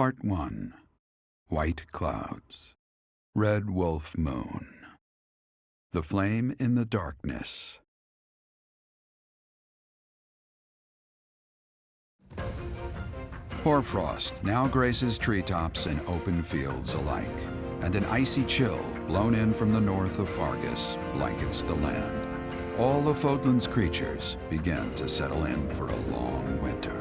Part 1. White Clouds. Red Wolf Moon. The Flame in the Darkness. Hoarfrost now graces treetops and open fields alike, and an icy chill blown in from the north of Fargus blankets the land. All of Fodlan's creatures begin to settle in for a long winter.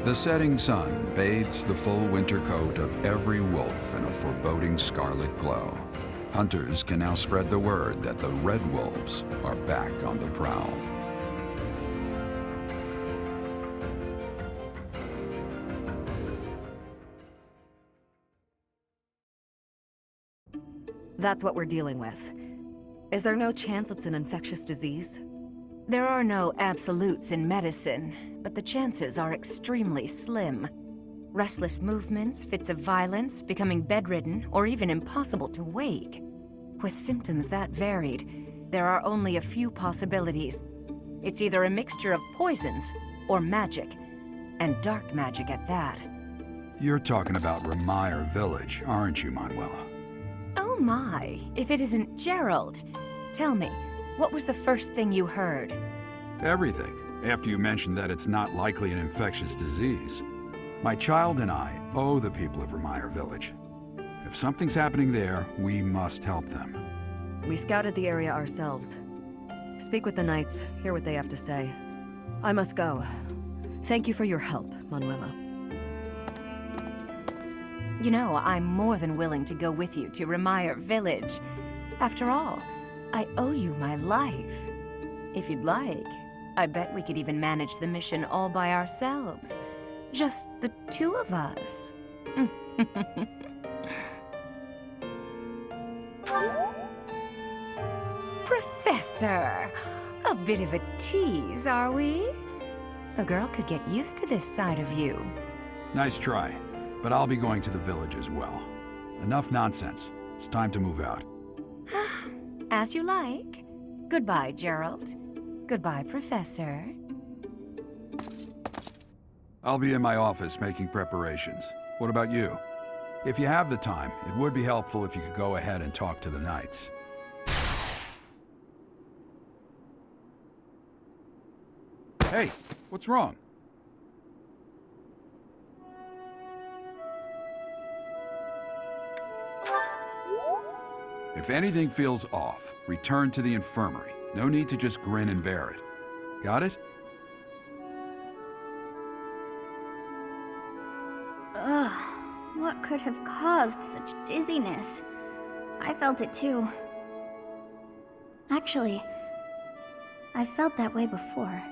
The setting sun bathes the full winter coat of every wolf in a foreboding scarlet glow. Hunters can now spread the word that the red wolves are back on the prowl. That's what we're dealing with. Is there no chance it's an infectious disease? There are no absolutes in medicine, but the chances are extremely slim. Restless movements, fits of violence, becoming bedridden, or even impossible to wake. With symptoms that varied, there are only a few possibilities. It's either a mixture of poisons or magic, and dark magic at that. You're talking about Remire Village, aren't you, Manuela? Oh my, if it isn't Gerald. Tell me, what was the first thing you heard? Everything, after you mentioned that it's not likely an infectious disease. My child and I owe the people of Remire Village. If something's happening there, we must help them. We scouted the area ourselves. Speak with the knights, hear what they have to say. I must go. Thank you for your help, Manuela. You know, I'm more than willing to go with you to Remire Village. After all, I owe you my life. If you'd like, I bet we could even manage the mission all by ourselves. Just the two of us. Professor! A bit of a tease, are we? A girl could get used to this side of you. Nice try, but I'll be going to the village as well. Enough nonsense. It's time to move out. As you like. Goodbye, Gerald. Goodbye, Professor. I'll be in my office making preparations. What about you? If you have the time, it would be helpful if you could go ahead and talk to the knights. Hey, what's wrong? If anything feels off, return to the infirmary. No need to just grin and bear it. Got it? Ugh, what could have caused such dizziness? I felt it too. Actually, I felt that way before.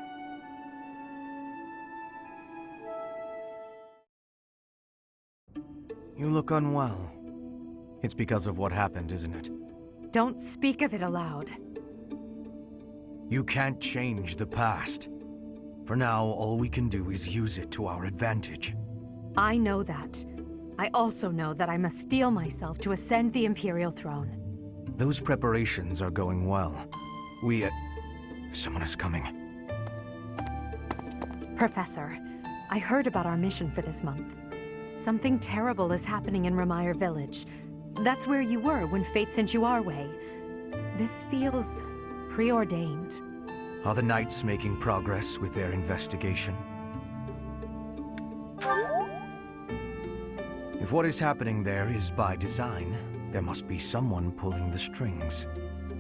You look unwell. It's because of what happened, isn't it? Don't speak of it aloud. You can't change the past. For now, all we can do is use it to our advantage. I know that. I also know that I must steel myself to ascend the Imperial throne. Those preparations are going well. Someone is coming. Professor, I heard about our mission for this month. Something terrible is happening in Remire Village. That's where you were when fate sent you our way. This feels preordained. Are the Knights making progress with their investigation? If what is happening there is by design, there must be someone pulling the strings.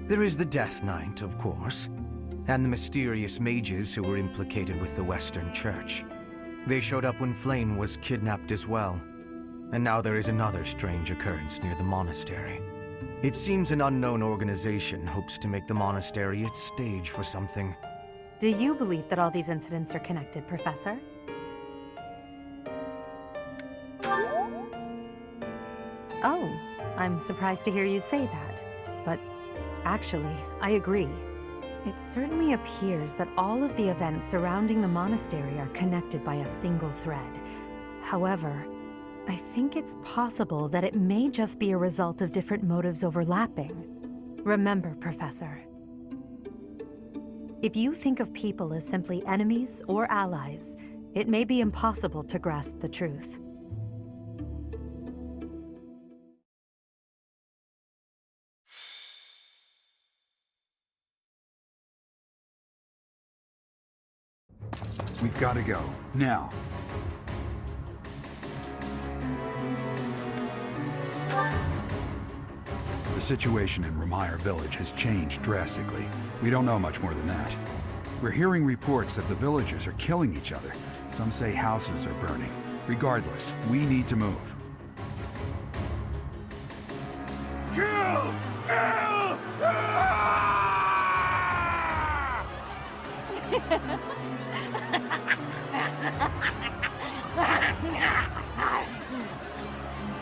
There is the Death Knight, of course, and the mysterious mages who were implicated with the Western Church. They showed up when Flame was kidnapped as well. And now there is another strange occurrence near the monastery. It seems an unknown organization hopes to make the monastery its stage for something. Do you believe that all these incidents are connected, Professor? Oh, I'm surprised to hear you say that. But actually, I agree. It certainly appears that all of the events surrounding the monastery are connected by a single thread. However, I think it's possible that it may just be a result of different motives overlapping. Remember, Professor, if you think of people as simply enemies or allies, it may be impossible to grasp the truth. We've got to go. Now. The situation in Remire Village has changed drastically. We don't know much more than that. We're hearing reports that the villagers are killing each other. Some say houses are burning. Regardless, we need to move. Kill! Kill!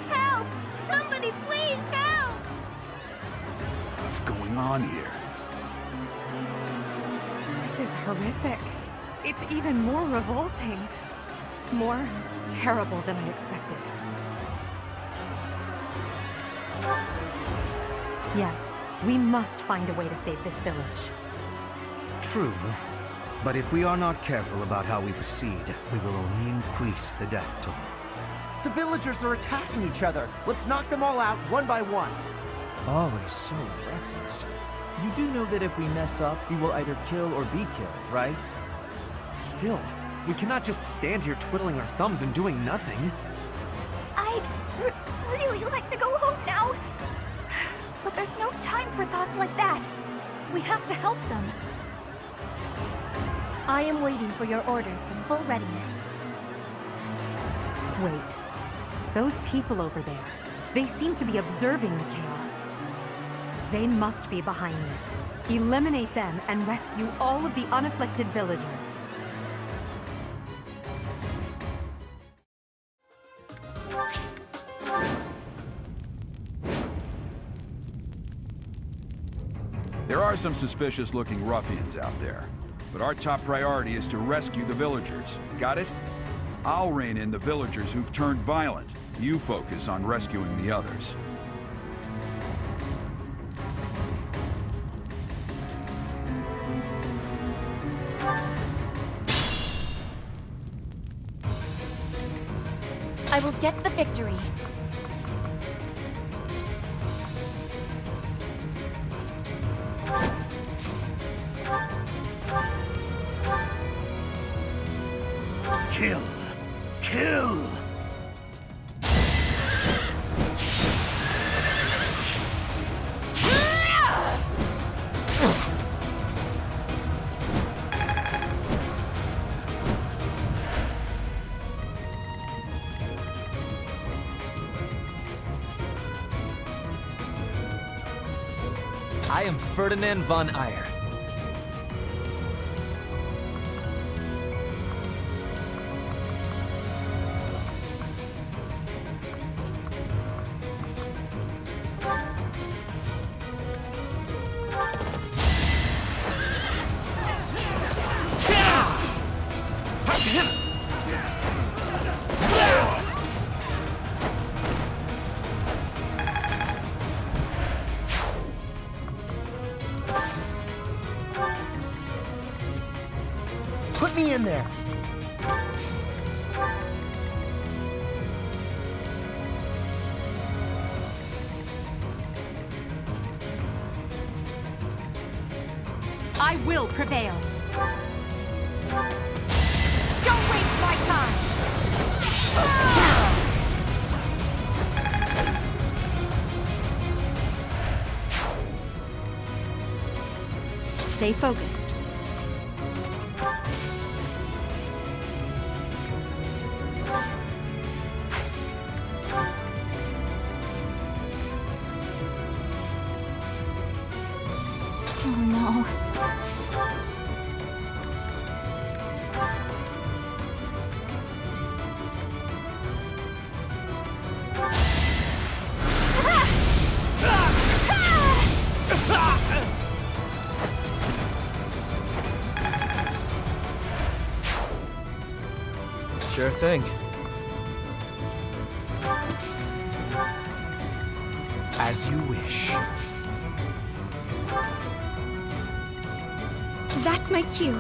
Help! Somebody please help! What's going on here? This is horrific. It's even more revolting. More terrible than I expected. Yes, we must find a way to save this village. True. But if we are not careful about how we proceed, we will only increase the death toll. The villagers are attacking each other. Let's knock them all out one by one. Always so reckless. You do know that if we mess up, we will either kill or be killed, right? Still, we cannot just stand here twiddling our thumbs and doing nothing. I'd really like to go home now. But there's no time for thoughts like that. We have to help them. I am waiting for your orders with full readiness. Wait. Those people over there, they seem to be observing the chaos. They must be behind this. Eliminate them and rescue all of the unafflicted villagers. There are some suspicious-looking ruffians out there, but our top priority is to rescue the villagers. Got it? I'll rein in the villagers who've turned violent. You focus on rescuing the others. I will get the victory. Kill! Kill! I am Ferdinand von Eyre. Put me in there. I will prevail. Don't waste my time! Stay focused. Oh no. Sure thing. As you wish. That's my cue.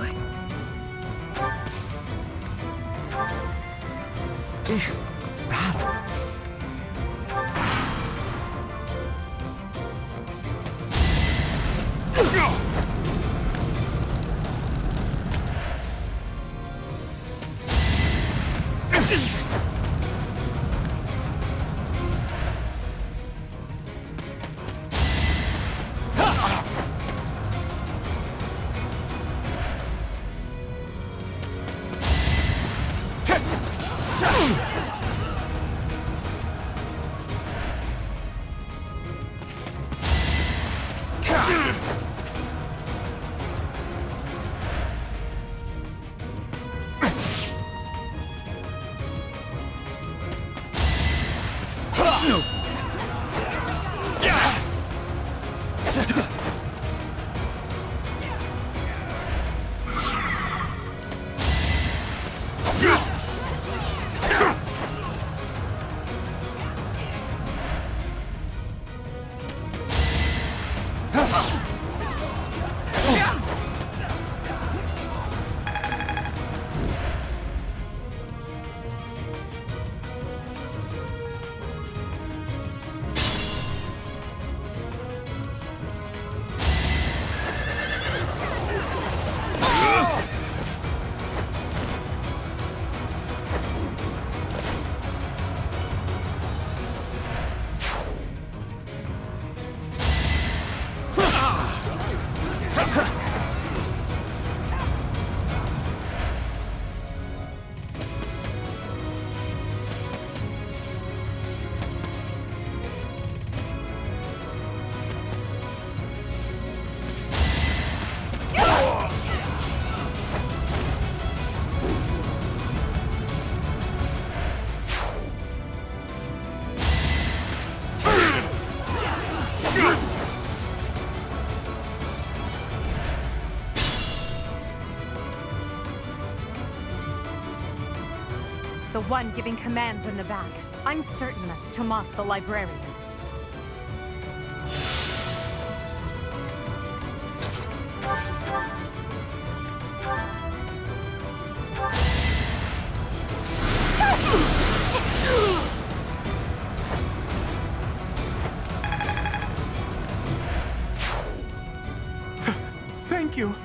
Battle. The one giving commands in the back. I'm certain that's Tomas the librarian. Thank you.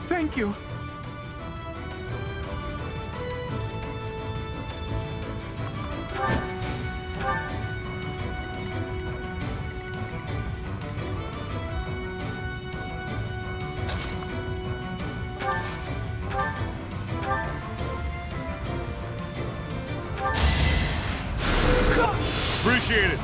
Thank you. Appreciate it.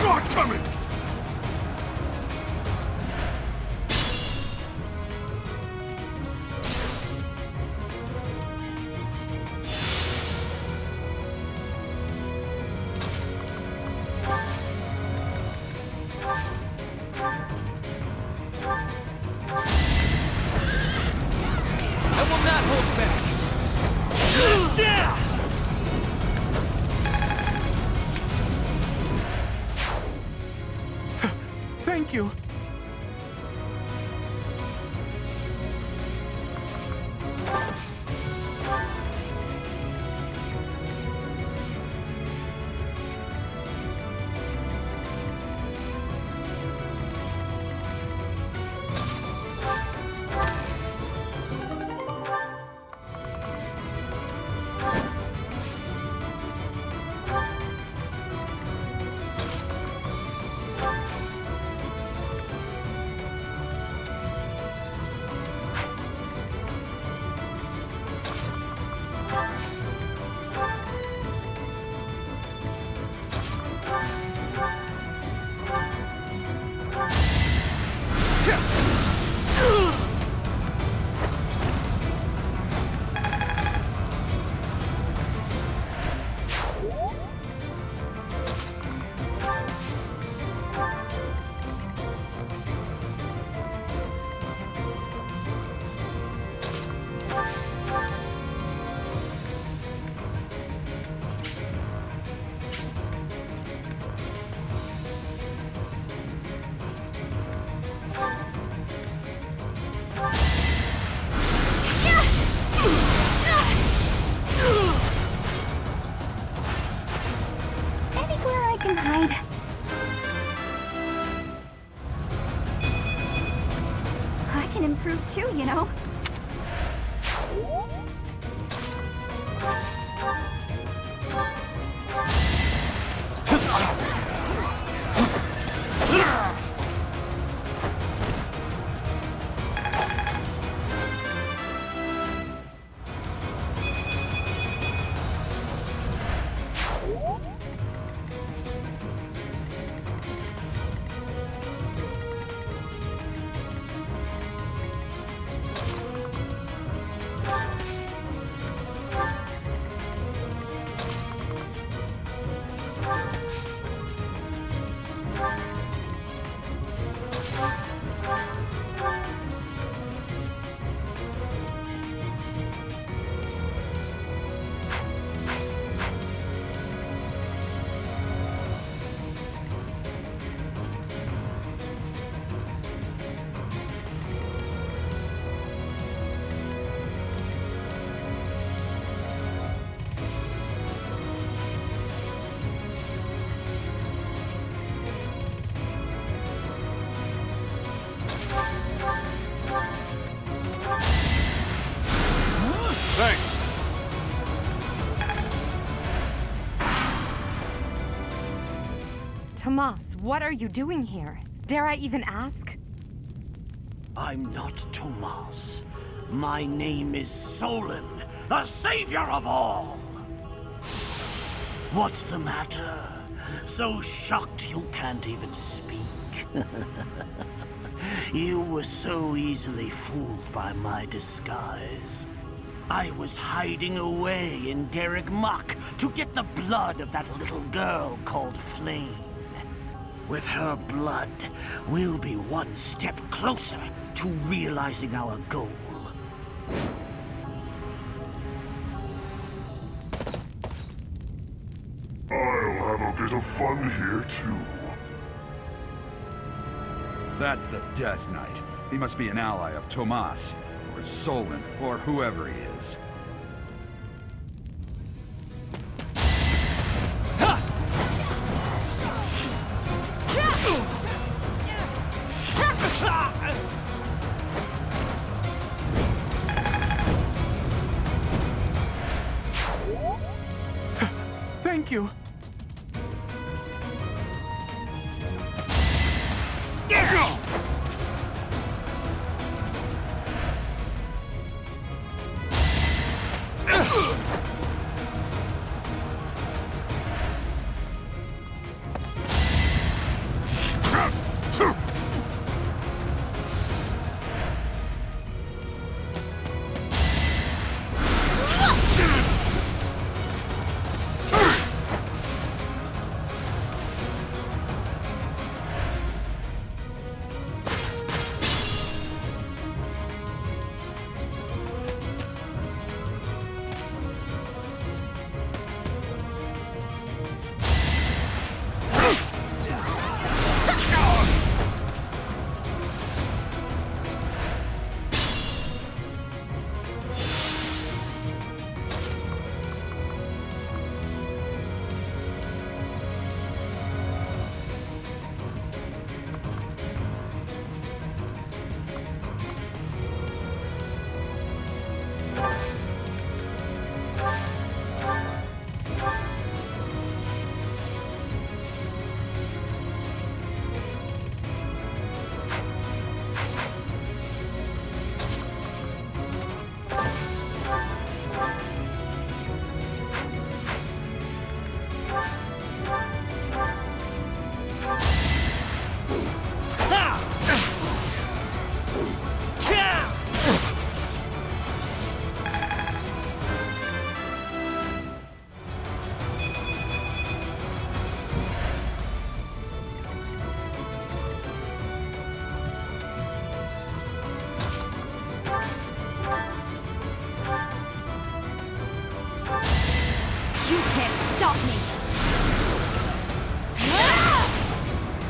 Sword coming! I will not hold back! Yeah! Thank you. Anywhere I can hide. I can improve too, you know. Thanks. Tomas, what are you doing here? Dare I even ask? I'm not Tomas. My name is Solon, the savior of all. What's the matter? So shocked you can't even speak. You were so easily fooled by my disguise. I was hiding away in Derek Muck to get the blood of that little girl called Flame. With her blood, we'll be one step closer to realizing our goal. I'll have a bit of fun here, too. That's the Death Knight. He must be an ally of Tomas, or Solon, or whoever he is. Thank you.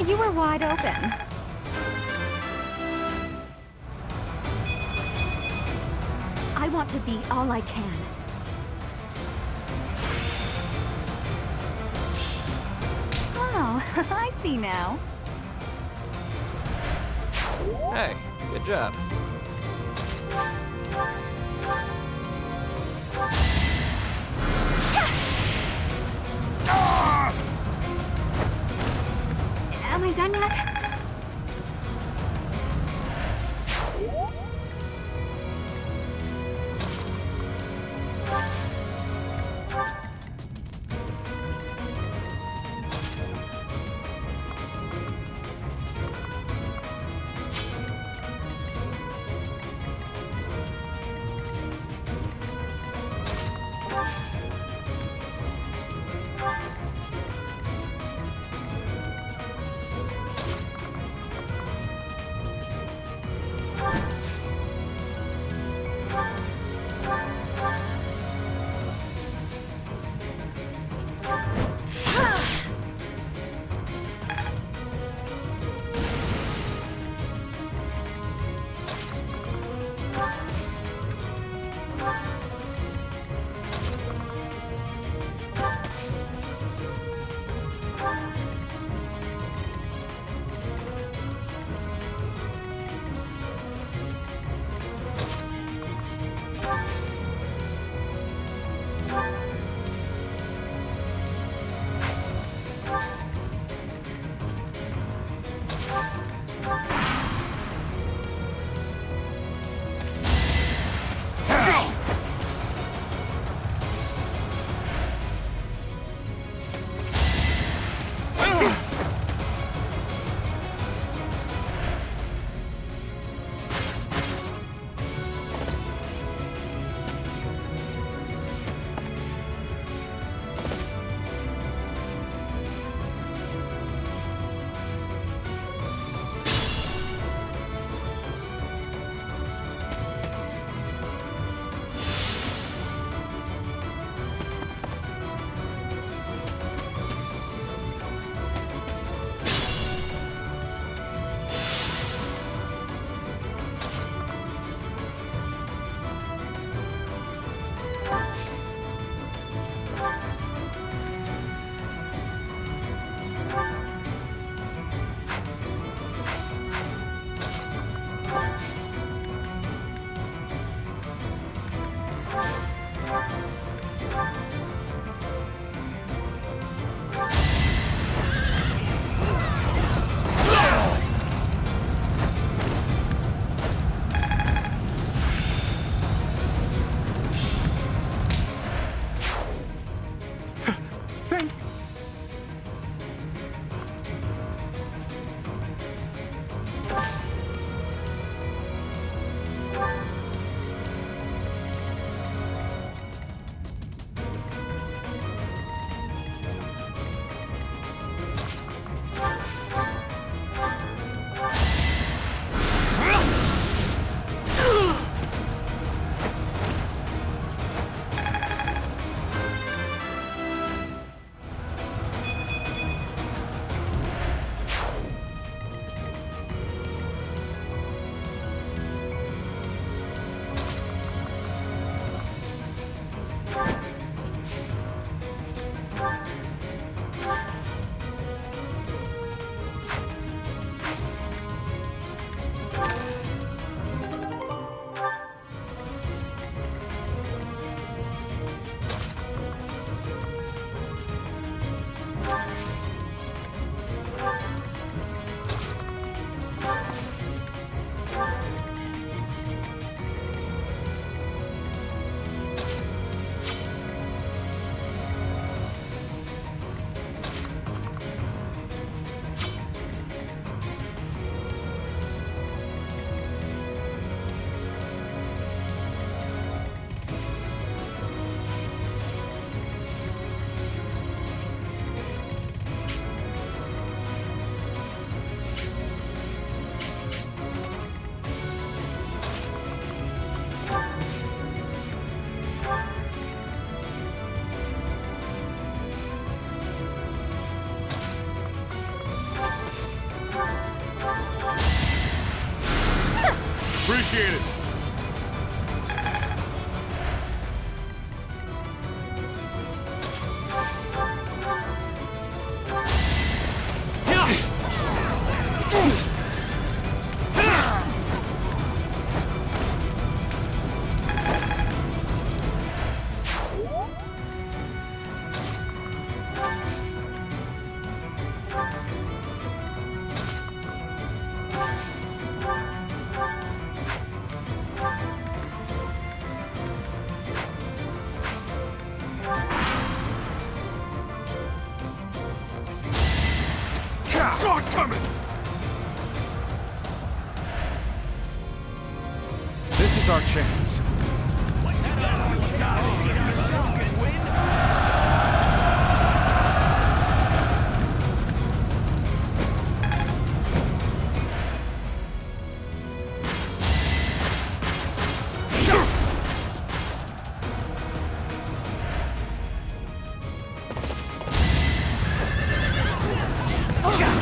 You were wide open. I want to be all I can. Oh, I see now. Hey, good job. Am I done yet? Appreciate it. Saw it coming! This is our chance.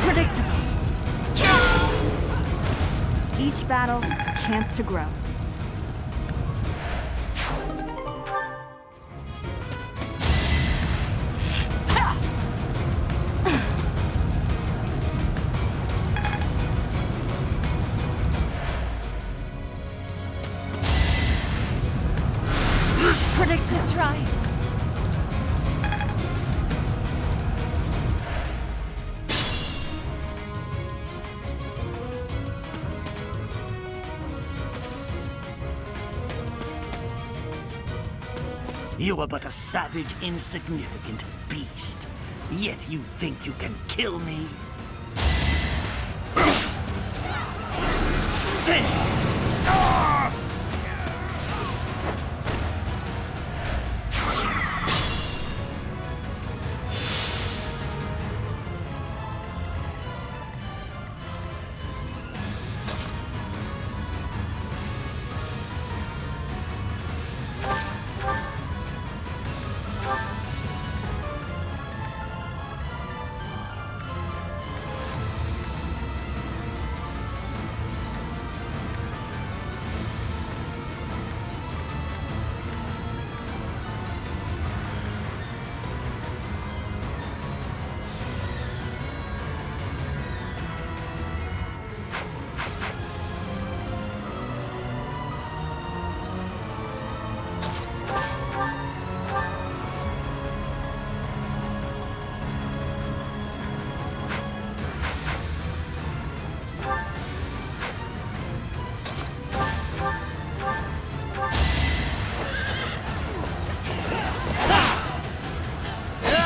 Predictable. Each battle, a chance to grow. Predictable. Try. You are but a savage, insignificant beast. Yet you think you can kill me?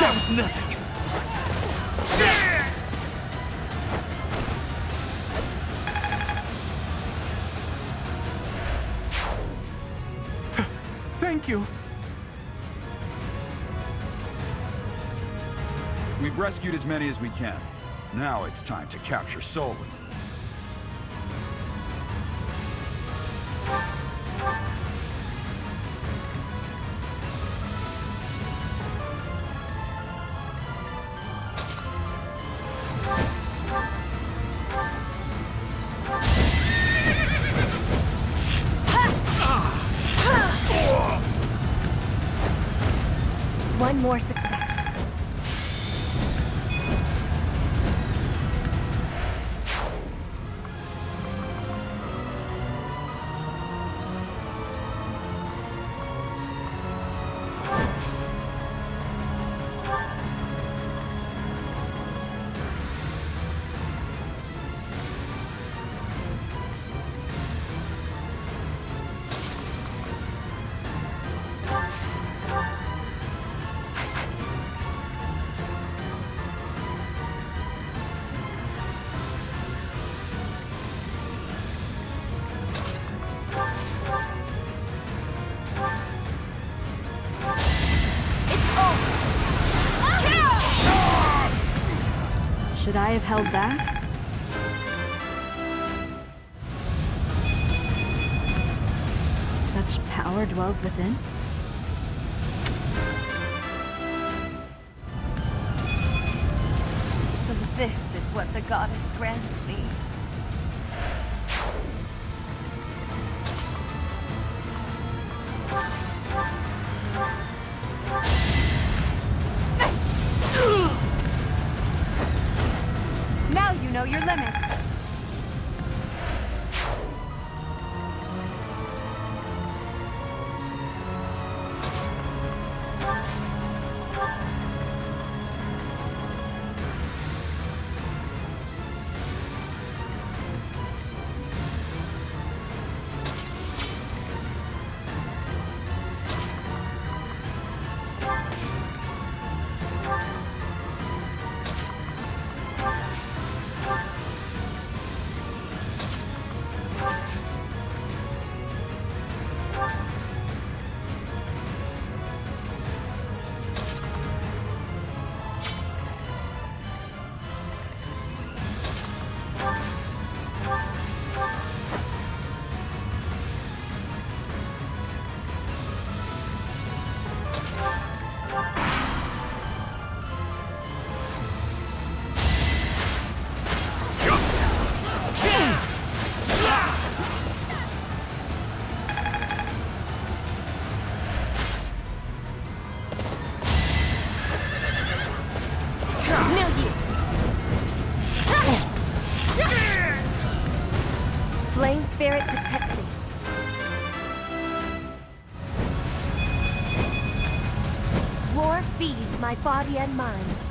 That was nothing. Thank you. We've rescued as many as we can. Now it's time to capture Solon. One more success. Should I have held back? Such power dwells within? So this is what the goddess grants me. Now you know your limits. No use. Flame spirit, protect me. War feeds my body and mind.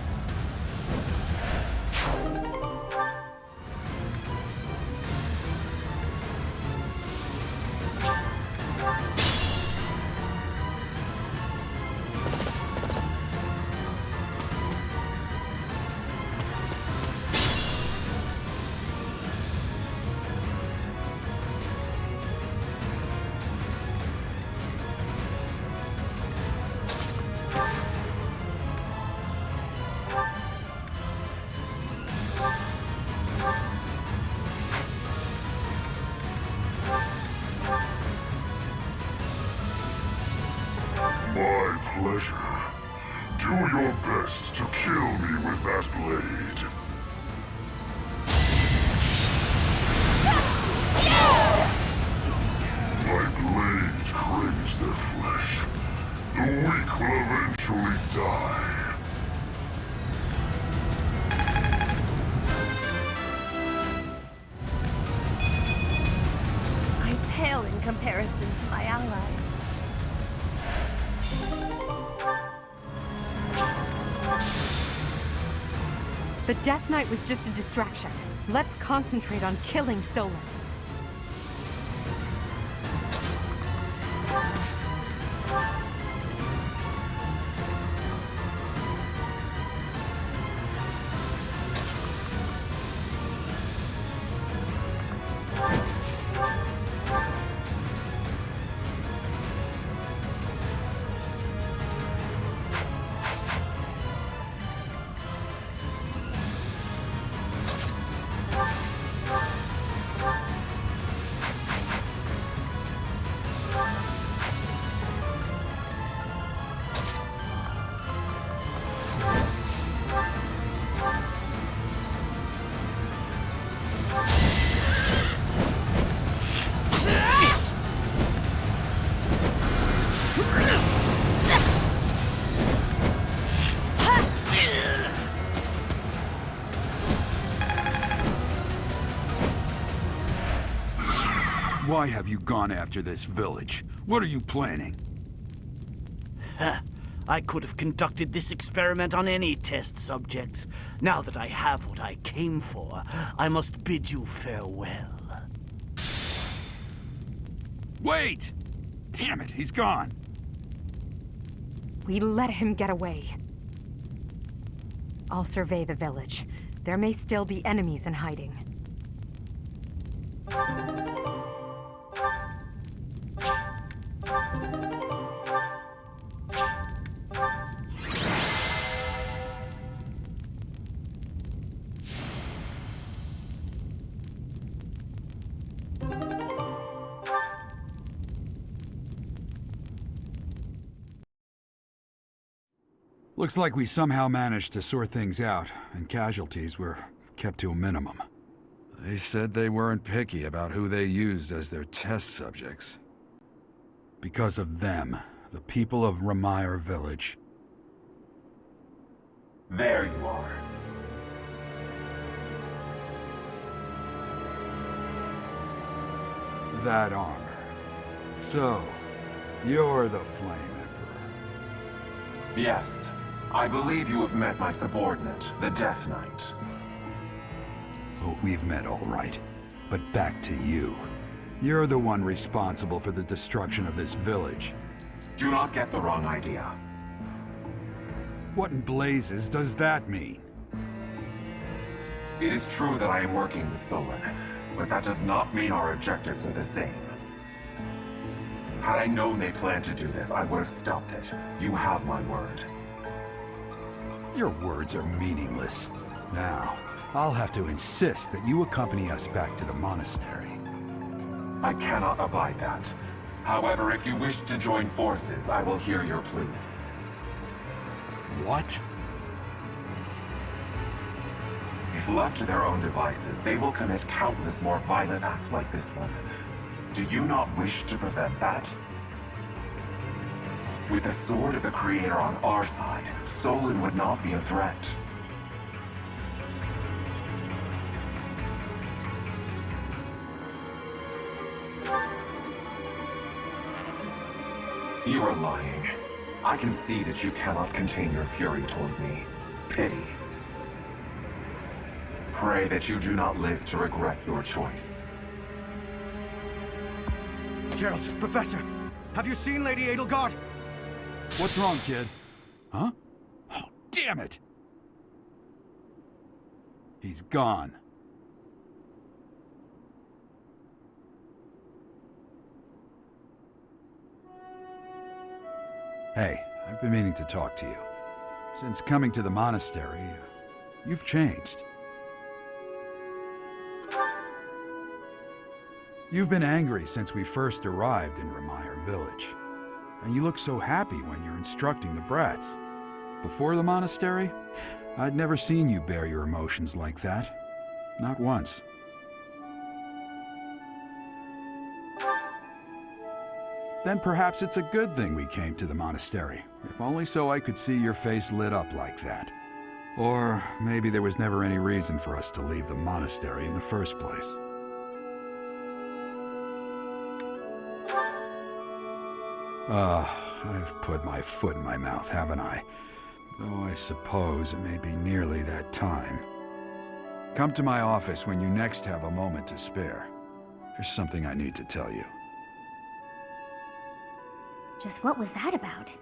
My pleasure. Do your best to kill me with that blade. My blade craves their flesh. The weak will eventually die. I pale in comparison to my allies. The Death Knight was just a distraction. Let's concentrate on killing Solar. Why have you gone after this village? What are you planning? I could have conducted this experiment on any test subjects. Now that I have what I came for, I must bid you farewell. Wait! Damn it, he's gone. We let him get away. I'll survey the village. There may still be enemies in hiding. Looks like we somehow managed to sort things out, and casualties were kept to a minimum. They said they weren't picky about who they used as their test subjects. Because of them, the people of Remire Village. There you are. That armor. So, you're the Flame Emperor. Yes. I believe you have met my subordinate, the Death Knight. Oh, we've met all right. But back to you. You're the one responsible for the destruction of this village. Do not get the wrong idea. What in blazes does that mean? It is true that I am working with Solon, but that does not mean our objectives are the same. Had I known they planned to do this, I would have stopped it. You have my word. Your words are meaningless. Now, I'll have to insist that you accompany us back to the monastery. I cannot abide that. However, if you wish to join forces, I will hear your plea. What? If left to their own devices, they will commit countless more violent acts like this one. Do you not wish to prevent that? With the sword of the Creator on our side, Solon would not be a threat. You are lying. I can see that you cannot contain your fury toward me. Pity. Pray that you do not live to regret your choice. Geralt, Professor, have you seen Lady Edelgard? What's wrong, kid? Huh? Oh, damn it! He's gone. Hey, I've been meaning to talk to you. Since coming to the monastery, you've changed. You've been angry since we first arrived in Remire Village. And you look so happy when you're instructing the brats. Before the monastery, I'd never seen you bear your emotions like that. Not once. Then perhaps it's a good thing we came to the monastery, if only so I could see your face lit up like that. Or maybe there was never any reason for us to leave the monastery in the first place. I've put my foot in my mouth, haven't I? Though I suppose it may be nearly that time. Come to my office when you next have a moment to spare. There's something I need to tell you. Just what was that about?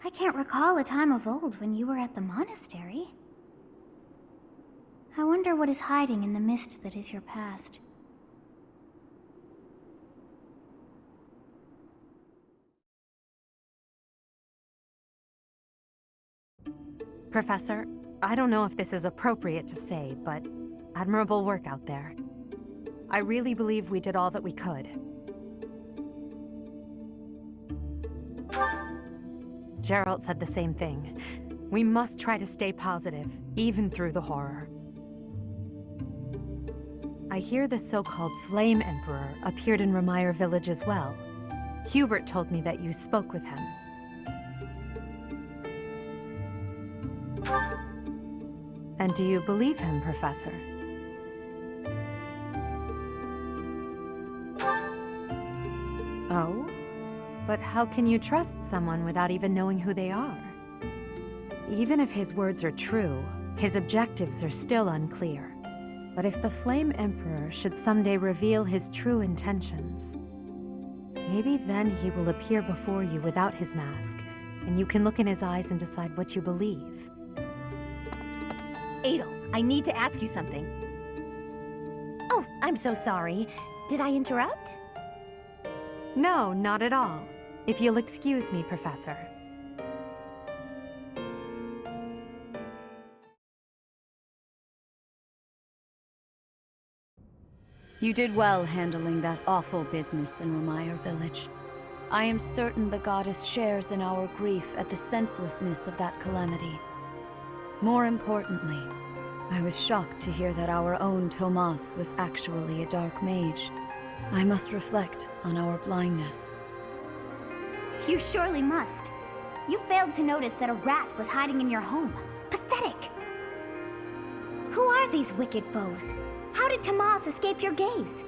I can't recall a time of old when you were at the monastery. I wonder what is hiding in the mist that is your past. Professor, I don't know if this is appropriate to say, but admirable work out there. I really believe we did all that we could. Geralt said the same thing. We must try to stay positive, even through the horror. I hear the so-called Flame Emperor appeared in Remire Village as well. Hubert told me that you spoke with him. And do you believe him, Professor? Oh? But how can you trust someone without even knowing who they are? Even if his words are true, his objectives are still unclear. But if the Flame Emperor should someday reveal his true intentions, maybe then he will appear before you without his mask, and you can look in his eyes and decide what you believe. Adel, I need to ask you something. Oh, I'm so sorry. Did I interrupt? No, not at all. If you'll excuse me, Professor. You did well handling that awful business in Remire Village. I am certain the goddess shares in our grief at the senselessness of that calamity. More importantly, I was shocked to hear that our own Tomas was actually a dark mage. I must reflect on our blindness. You surely must. You failed to notice that a rat was hiding in your home. Pathetic! Who are these wicked foes? How did Tomas escape your gaze?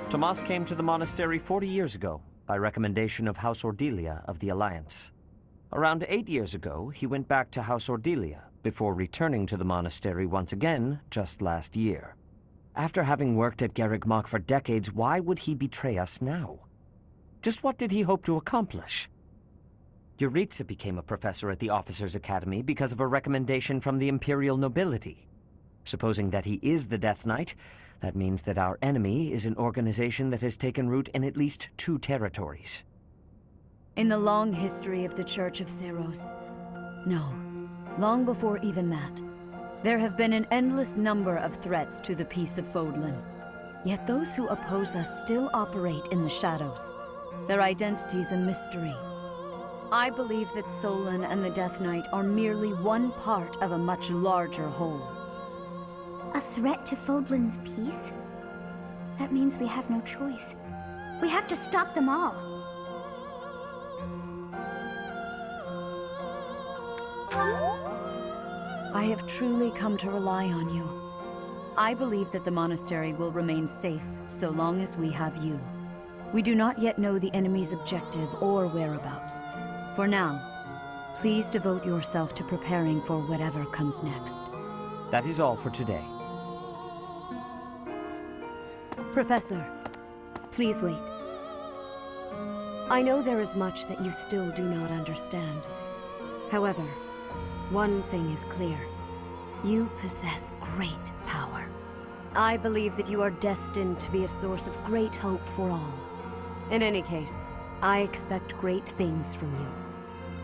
Tomas came to the monastery 40 years ago, by recommendation of House Ordelia of the Alliance. Around 8 years ago, he went back to House Ordelia, before returning to the monastery once again just last year. After having worked at Garreg Mach for decades, why would he betray us now? Just what did he hope to accomplish? Yuritsa became a professor at the Officers' Academy because of a recommendation from the Imperial nobility. Supposing that he is the Death Knight, that means that our enemy is an organization that has taken root in at least 2 territories. In the long history of the Church of Seros, no, long before even that, there have been an endless number of threats to the peace of Fodlan. Yet those who oppose us still operate in the shadows. Their identity's a mystery. I believe that Solon and the Death Knight are merely one part of a much larger whole. A threat to Fodlan's peace? That means we have no choice. We have to stop them all. I have truly come to rely on you. I believe that the monastery will remain safe so long as we have you. We do not yet know the enemy's objective or whereabouts. For now, please devote yourself to preparing for whatever comes next. That is all for today. Professor, please wait. I know there is much that you still do not understand. However, one thing is clear. You possess great power. I believe that you are destined to be a source of great hope for all. In any case, I expect great things from you.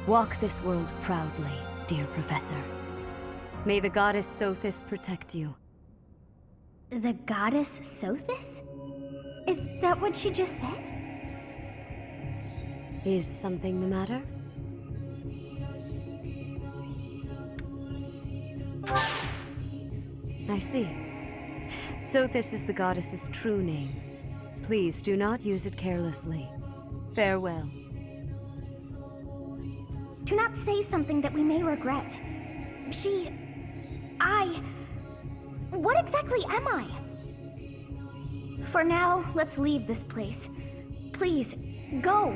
Walk this world proudly, dear Professor. May the goddess Sothis protect you. The goddess Sothis? Is that what she just said? Is something the matter? I see. Sothis is the goddess's true name. Please do not use it carelessly. Farewell. Do not say something that we may regret. What exactly am I? For now, let's leave this place. Please, go.